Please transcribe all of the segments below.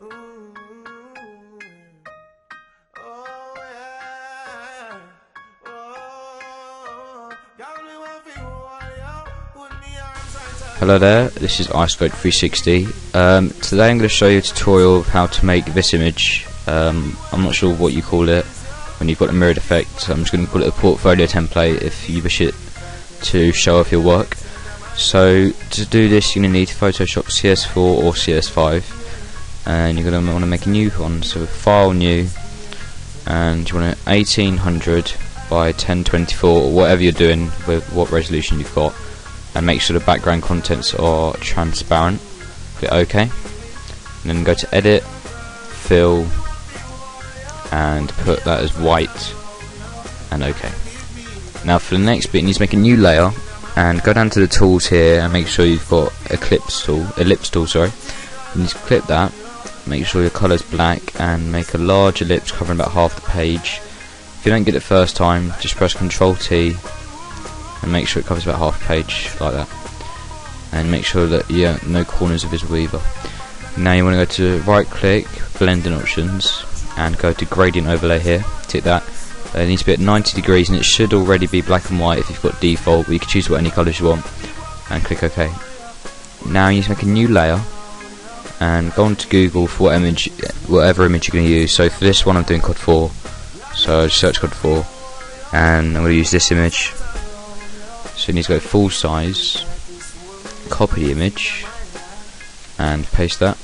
Hello there, this is IceGoat360. Today I'm going to show you a tutorial of how to make this image. I'm not sure what you call it when you've got a mirrored effect. I'm just going to call it a portfolio template if you wish it to show off your work. So to do this you're going to need Photoshop CS4 or CS5, and you're going to want to make a new one. So File, New, and you want it 1800 by 1024 or whatever you're doing with what resolution you've got. And make sure the background contents are transparent. Click OK, and then go to Edit, Fill, and put that as white, and OK. Now for the next bit you need to make a new layer, and go down to the tools here and make sure you've got ellipse tool, sorry. You need to click that, make sure your colour's black, and make a large ellipse covering about half the page. If you don't get it first time, just press Ctrl T and make sure it covers about half the page like that, and make sure that no corners are visible either. Now you want to go to right click, blending options, and go to gradient overlay here, tick that. It needs to be at 90 degrees and it should already be black and white if you've got default, but you can choose what any colours you want, and click OK. Now you need to make a new layer and go on to Google for whatever image you're going to use. So for this one I'm doing COD 4, so just search COD 4 and I'm going to use this image. So you need to go full size, copy the image, and paste that.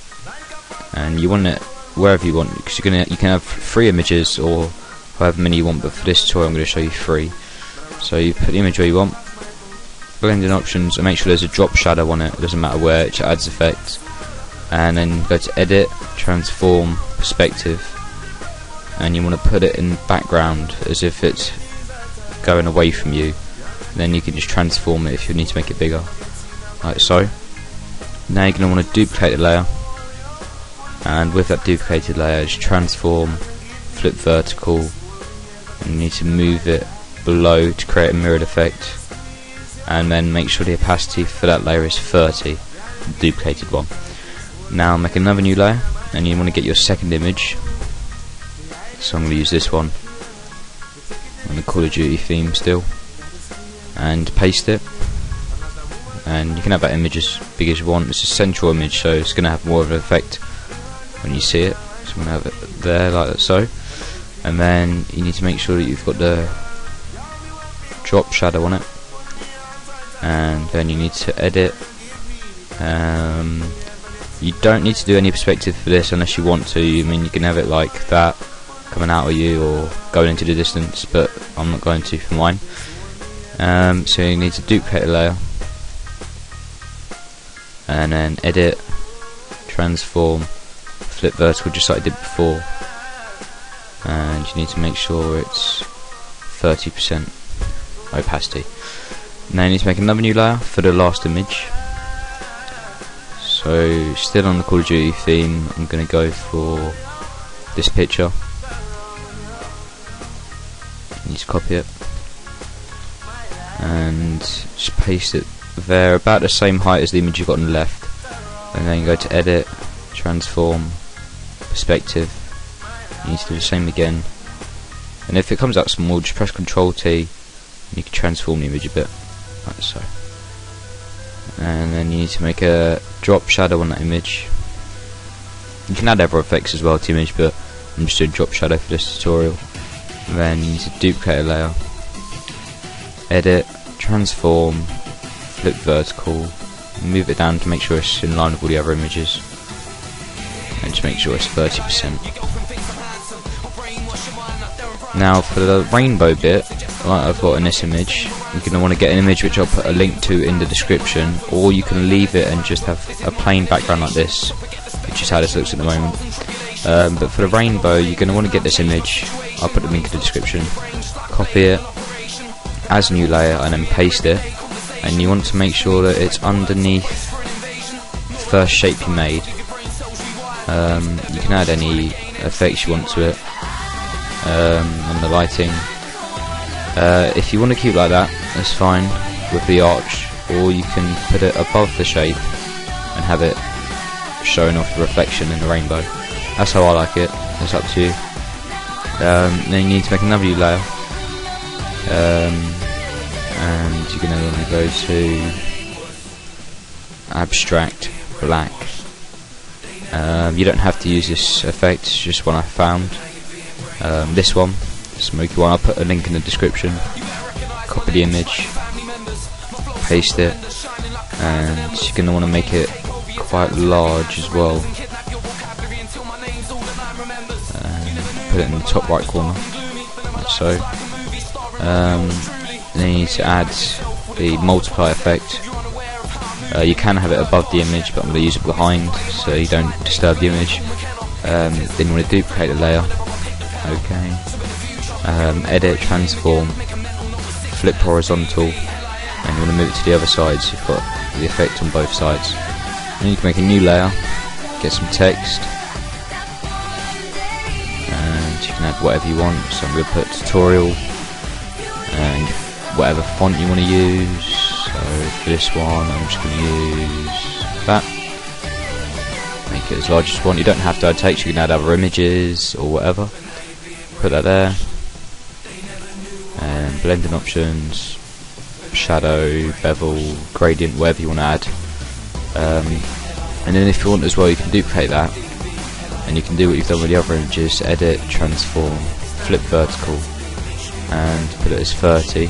And you want it wherever you want, because you can have 3 images or however many you want. But for this tutorial, I'm going to show you 3. So you put the image where you want, blending options, and make sure there's a drop shadow on it. It doesn't matter where; it adds effect. And then go to Edit, Transform, Perspective, and you want to put it in background as if it's going away from you. Then you can just transform it if you need to make it bigger, like so. Now you're going to want to duplicate the layer, and with that duplicated layer just transform, flip vertical, and you need to move it below to create a mirrored effect, and then make sure the opacity for that layer is 30, the duplicated one. Now make another new layer, and you want to get your second image, so I'm going to use this one on the Call of Duty theme still, and paste it. And you can have that image as big as you want. It's a central image, so it's going to have more of an effect when you see it. So I'm going to have it there like that, so. And then you need to make sure that you've got the drop shadow on it, and then you need to edit. You don't need to do any perspective for this unless you want to. I mean, you can have it like that coming out of you or going into the distance, but I'm not going to for mine. So you need to duplicate a layer, and then edit, transform, flip vertical just like I did before, and you need to make sure it's 30% opacity. Now you need to make another new layer for the last image. So still on the Call of Duty theme, I'm going to go for this picture. You need to copy it and just paste it there, about the same height as the image you've got on the left, and then you go to Edit, Transform, Perspective. You need to do the same again, and if it comes out small just press Ctrl T and you can transform the image a bit like so. And then you need to make a drop shadow on that image. You can add other effects as well to the image, but I'm just doing drop shadow for this tutorial. And then you need to duplicate a layer, edit, transform, flip vertical, move it down to make sure it's in line with all the other images, and just make sure it's 30%. Now for the rainbow bit, like I've got in this image, you're going to want to get an image which I'll put a link to in the description, or you can leave it and just have a plain background like this, which is how this looks at the moment. But for the rainbow you're going to want to get this image, I'll put the link in the description, copy it as a new layer and then paste it, and you want to make sure that it's underneath the first shape you made. You can add any effects you want to it, and the lighting. If you want to keep it like that, that's fine with the arch, or you can put it above the shape and have it showing off the reflection in the rainbow. That's how I like it. It's up to you. Then you need to make another new layer, and you're going to want to go to abstract black. You don't have to use this effect, it's just one I found. This one, smoky one, I'll put a link in the description. Copy the image, paste it, and you're going to want to make it quite large as well. Put it in the top right corner, like so. Then you need to add the multiply effect. You can have it above the image, but I'm going to use it behind so you don't disturb the image. Then you want to duplicate the layer. Okay. Edit, transform, flip horizontal, and you want to move it to the other side so you've got the effect on both sides. Then you can make a new layer, get some text, and you can add whatever you want. So I'm going to put tutorial and whatever font you want to use. So for this one I'm just going to use that. Make it as large as you want. You don't have to add text, you can add other images or whatever. Put that there. And blending options, shadow, bevel, gradient, whatever you want to add. And then if you want as well, you can duplicate that, and you can do what you've done with the other images: edit, transform, flip vertical, and put it as 30.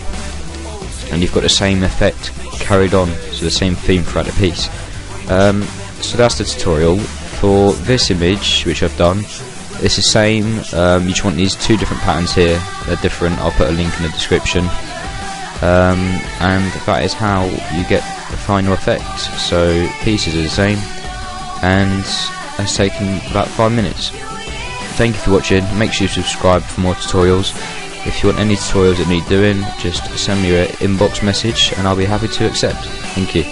And you've got the same effect carried on, so the same theme throughout the piece. So that's the tutorial. For this image, which I've done, it's the same. You just want these two different patterns here. They're different. I'll put a link in the description. And that is how you get the final effect. So pieces are the same, and it's taken about 5 minutes. Thank you for watching. Make sure you subscribe for more tutorials. If you want any tutorials that need doing, just send me an inbox message and I'll be happy to accept. Thank you.